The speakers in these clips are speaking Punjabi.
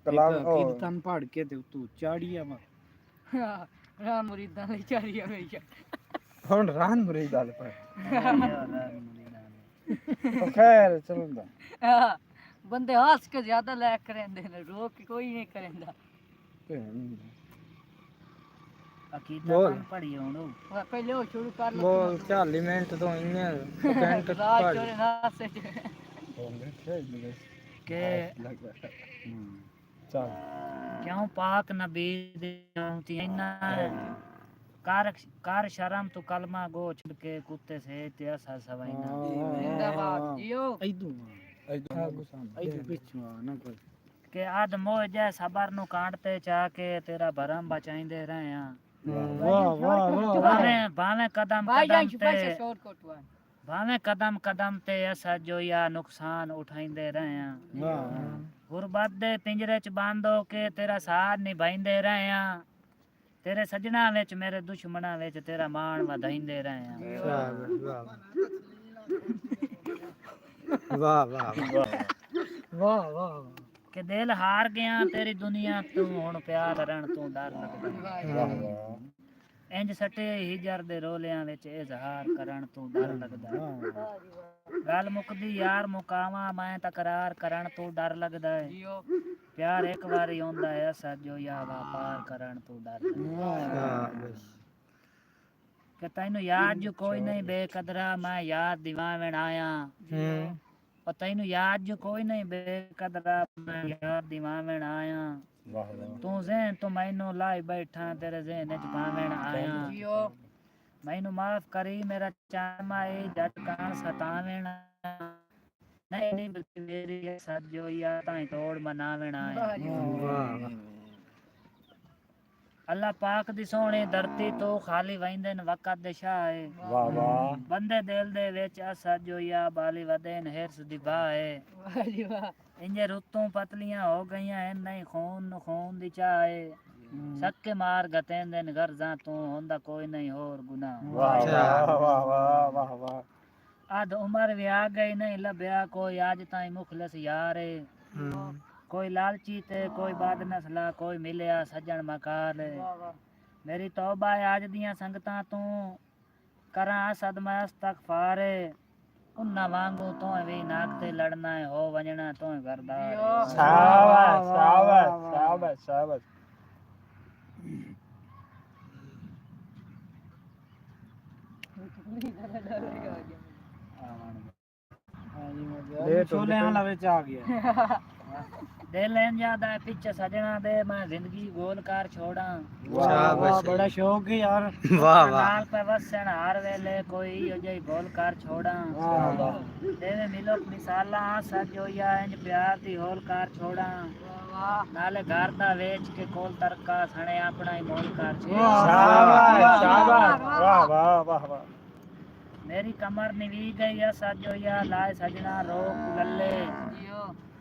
ਕਲਾਮ ਉਹ ਕੀਰਤਨ ਪੜ ਕੇ ਤੇ ਤੂੰ ਚਾੜੀਆ ਵਾ ਰਾਮ ਮੁਰੀਦਾਂ ਲਈ ਚਾਰੀਆ ਗਈ ਹੁਣ ਰਾਨ ਮੁਰੀਦ ਵਾਲ ਪਰ ਉਹ ਖੈਰ ਚਲਦਾ ਬੰਦੇ ਹੱਸ ਕੇ ਜ਼ਿਆਦਾ ਲੈ ਕਰਿੰਦੇ ਨੇ ਰੋਕ ਕੇ ਕੋਈ ਨਹੀਂ ਕਰਿੰਦਾ ਅਕੀਦਾ ਬੋਲ। ਤਾਂ ਪੜੀ ਹੁਣ ਪਹਿਲੇ ਉਹ ਸ਼ੁਰੂ ਕਰ ਲੋ ਬੋਲ 40 ਮਿੰਟ ਤੋਂ ਇੰਨੇ ਸਕਿੰਟ ਰਾਤ ਪੜ ਚੋਰੇ ਨਾਸੇ ਕਿ ਚੱਲ ਕਿਉਂ ਪਾਕ ਨਬੀ ਦੇ ਉਮਤੀ ਇੰਨਾ ਕਰ ਸ਼ਰਮ ਤੂੰ ਕਲਮਾ ਗੋ ਛੱਡ ਕੇ ਕੁੱਤੇ ਸੇ ਤੇ ਅਸਾ ਸਵਾਈਨਾ ਜ਼ਿੰਦਾਬਾਦ ਜੀਓ ਇਦੋਂ ਪਿੱਛੋਂ ਆ ਨਾ ਕੋਈ ਕਿ ਆਦ ਮੋਹ ਜੈ ਸਬਰ ਨੂੰ ਕਾਂਡ ਤੇ ਚਾ ਕੇ ਤੇਰਾ ਭਰਮ ਬਚਾਈਂਦੇ ਰਹੇ ਆ ਵਾਹ ਵਾਹ ਵਾਹ ਭਾਵੇਂ ਕਦਮ ਕਦਮ ਤੇ ਅਸਾ ਜੋ ਯਾ ਨੁਕਸਾਨ ਉਠਾਈਂਦੇ ਰਹੇ ਆ ਗੁਰਬਤ ਦੇ ਪਿੰਜਰੇ ਚ ਬੰਦ ਹੋ ਕੇ ਤੇਰਾ ਸਾਥ ਨਿਭਾਈਂਦੇ ਰਹੇ ਆ ਤੇਰੇ ਸਜਣਾ ਵਿੱਚ ਮੇਰੇ ਦੁਸ਼ਮਣਾਂ ਵਿੱਚ ਤੇਰਾ ਮਾਣ ਵਧਾਈਂਦੇ ਰਹੇ ਆ ਵਾਹ ਵਾਹ ਵਾਹ ਵਾਹ ਕਿ ਦਿਲ ਹਾਰ ਗਿਆ ਤੇਰੀ ਦੁਨੀਆ ਤੂੰ ਹੁਣ ਪਿਆਰ ਕਰਨ ਤੋਂ ਡਰ ਲੱਗਦਾ ਇੰਜ ਸੱਟੇ ਹਿਜਰ ਦੇ ਰੋਲਿਆਂ ਵਿੱਚ ਇਜ਼ਹਾਰ ਕਰਨ ਤੋਂ ਡਰ ਲੱਗਦਾ ਗੱਲ ਮੁੱਕਦੀ ਯਾਰ ਮੁਕਾਵਾਂ ਮੈਂ ਤਕਰਾਰ ਕਰਨ ਤੋਂ ਡਰ ਲੱਗਦਾ ਹੈ ਪਿਆਰ ਇੱਕ ਵਾਰੀ ਆਉਂਦਾ ਹੈ ਸਾਜੋ ਯਾ ਵਪਾਰ ਕਰਨ ਤੋਂ ਡਰ ਲੱਗਦਾ ਕਿ ਤੈਨੂੰ ਯਾਦ ਜੋ ਕੋਈ ਨਹੀਂ ਬੇਕਦਰਾ ਮੈਂ ਯਾਦ ਦਿਵਾਵਣ ਆਇਆ ਉਹ ਤੈਨੂੰ ਯਾਦ ਜੋ ਕੋਈ ਨਹੀਂ ਬੇਕਦਰਾ ਮੈਂ ਯਾਦ ਦਿਵਾਵਣ ਆਇਆ ਤੂੰ ਜ਼ਹਿਨ ਤੋਂ ਮੈਨੂੰ ਲਾਈ ਬੈਠਾ ਤੇਰੇ ਜ਼ਹਿਨ ਚ ਪਾਵਣ ਆਇਆ ਮੈਨੂੰ ਮਾਫ ਕਰੀ ਮੇਰਾ ਚਾਮਾ ਏ ਜੱਟ ਕਾਂ ਸਤਾਵਣ ਨਹੀਂ ਨਹੀਂ ਬਲਕਿ ਮੇਰੀ ਸੱਜੋ ਯਾ ਤਾਂ ਤੋੜ ਮਨਾਵਣ ਆਇਆ ਅੱਲਾ ਪਾਕ ਦੀ ਸੋਹਣੀ ਧਰਤੀ ਤੋਂ ਖਾਲੀ ਵਹਿੰਦੇ ਨੇ ਵਕਤ ਦੇ ਸ਼ਾਹ ਵਾਹ ਵਾਹ ਬੰਦੇ ਦਿਲ ਦੇ ਵਿੱਚ ਸੱਜੋ ਯਾ ਬਾਲੀ ਵਦੇ ਨੇ ਹਿਰਸ ਦੀ ਬਾਹ ਹੈ ਇੰਜੇ ਰੁੱਤੋਂ ਪਤਲੀਆਂ ਹੋ ਗਈਆਂ ਐ ਨਹੀਂ ਖੂਨ ਦੀ ਚਾਹੇ ਸੱਕੇ ਮਾਰ ਗਤੇਂਦੇ ਨੇ ਗਰਜ਼ਾਂ ਤੋਂ ਹੁੰਦਾ ਕੋਈ ਨਹੀਂ ਹੋਰ ਗੁਨਾਹ ਵਾਹ ਵਾਹ ਵਾਹ ਵਾਹ ਵਾਹ ਅਧ ਉਮਰ ਵੀ ਆ ਗਈ ਨਹੀਂ ਲੱਭਿਆ ਕੋਈ ਅੱਜ ਤਾਈਂ ਮੁਖਲਸ ਯਾਰ ਏ ਕੋਈ ਲਾਲਚੀ ਤੇ ਕੋਈ ਬਾਦ ਨਸਲਾ ਕੋਈ ਮਿਲਿਆ ਸੱਜਣ ਮਕਾਰ ਮੇਰੀ ਤੌਬਾ ਹੈ ਅੱਜ ਦੀਆਂ ਸੰਗਤਾਂ ਤੋਂ ਕਰਾਂ ਸਦਮਾ ਇਸਤਗਫਾਰ ਉਹਨਾਂ ਵਾਂਗੂ ਤੋਂ ਵੀ ਨਾਕ ਤੇ ਲੜਨਾ ਹੈ ਹੋ ਵਜਣਾ ਤੋਂ ਗਰਦਾਰ ਸ਼ਾਬਾਸ਼ ਸ਼ਾਬਾਸ਼ ਸ਼ਾਬਾਸ਼ ਸ਼ਾਬਾਸ਼ ਛੋਲੇ ਵਾਲਾ ਵਿੱਚ ਆ ਗਿਆ ਦਿਲ ਲੈਣ ਜਾਂਦਾ ਹੈ ਪਿੱਛੇ ਸਜਣਾ ਦੇ ਮੈਂ ਜ਼ਿੰਦਗੀ ਗੋਲ ਕਰ ਛੋੜਾਂ ਵਾਹ ਬੜਾ ਸ਼ੌਕ ਹੈ ਯਾਰ ਵਾਹ ਵਾਹ ਨਾਲ ਪੇ ਵਸਣ ਹਰ ਵੇਲੇ ਕੋਈ ਹੋ ਜਾਈ ਗੋਲ ਕਰ ਛੋੜਾਂ ਦੇਵੇ ਮਿਲੋ ਮਿਸਾਲਾਂ ਸਜੋ ਯਾ ਇੰਜ ਪਿਆਰ ਦੀ ਹੋਲ ਕਰ ਛੋੜਾਂ ਨਾਲੇ ਘਰ ਦਾ ਵੇਚ ਕੇ ਕੋਲ ਤਰਕਾ ਸਣੇ ਆਪਣਾ ਹੀ ਮੋਲ ਕਰ ਸ਼ਾਬਾਸ਼ ਸ਼ਾਬਾਸ਼ ਵਾਹ ਵਾਹ ਵਾਹ ਵਾਹ ਮੇਰੀ ਕਮਰ ਨਿਵੀ ਗਈ ਆ ਸਜੋ ਯਾ ਲਾਏ ਸਜਣਾ ਰੋਕ ਲੱਲੇ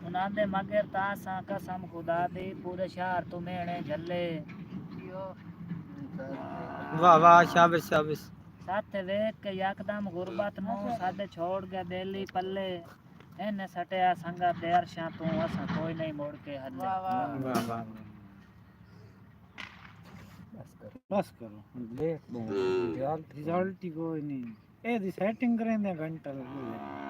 ਉਹਨਾਂ ਦੇ ਮਗਰ ਤਾਂ ਸਾਂ ਕਸਮ ਖੁਦਾ ਦੀ ਪੂਰੇ ਸ਼ਹਿਰ ਤੋਂ ਮੇਣੇ ਝੱਲੇ ਵਾਹ ਵਾਹ ਸ਼ਾਬਾਸ਼ ਸ਼ਾਬਾਸ਼ ਸਾਥੇ ਵੇਖ ਕੇ ਯਕਦਮ ਗੁਰਬਤ ਨੂੰ ਸਾਡੇ ਛੋੜ ਕੇ ਦੇਲੀ ਪੱਲੇ ਇਹਨੇ ਸਟਿਆ ਸੰਗਾ ਤੇ ਅਰਸ਼ਾਂ ਤੋਂ ਅਸਾਂ ਕੋਈ ਨਹੀਂ ਮੋੜ ਕੇ ਹੱਲੇ ਵਾਹ ਵਾਹ ਬਸ ਕਰੋ ਲੇਟ ਰਿਜ਼ਲਟ ਹੀ ਕੋਈ ਨਹੀਂ ਇਹਦੀ ਸੈਟਿੰਗ ਕरेंगे घंटा लगेगा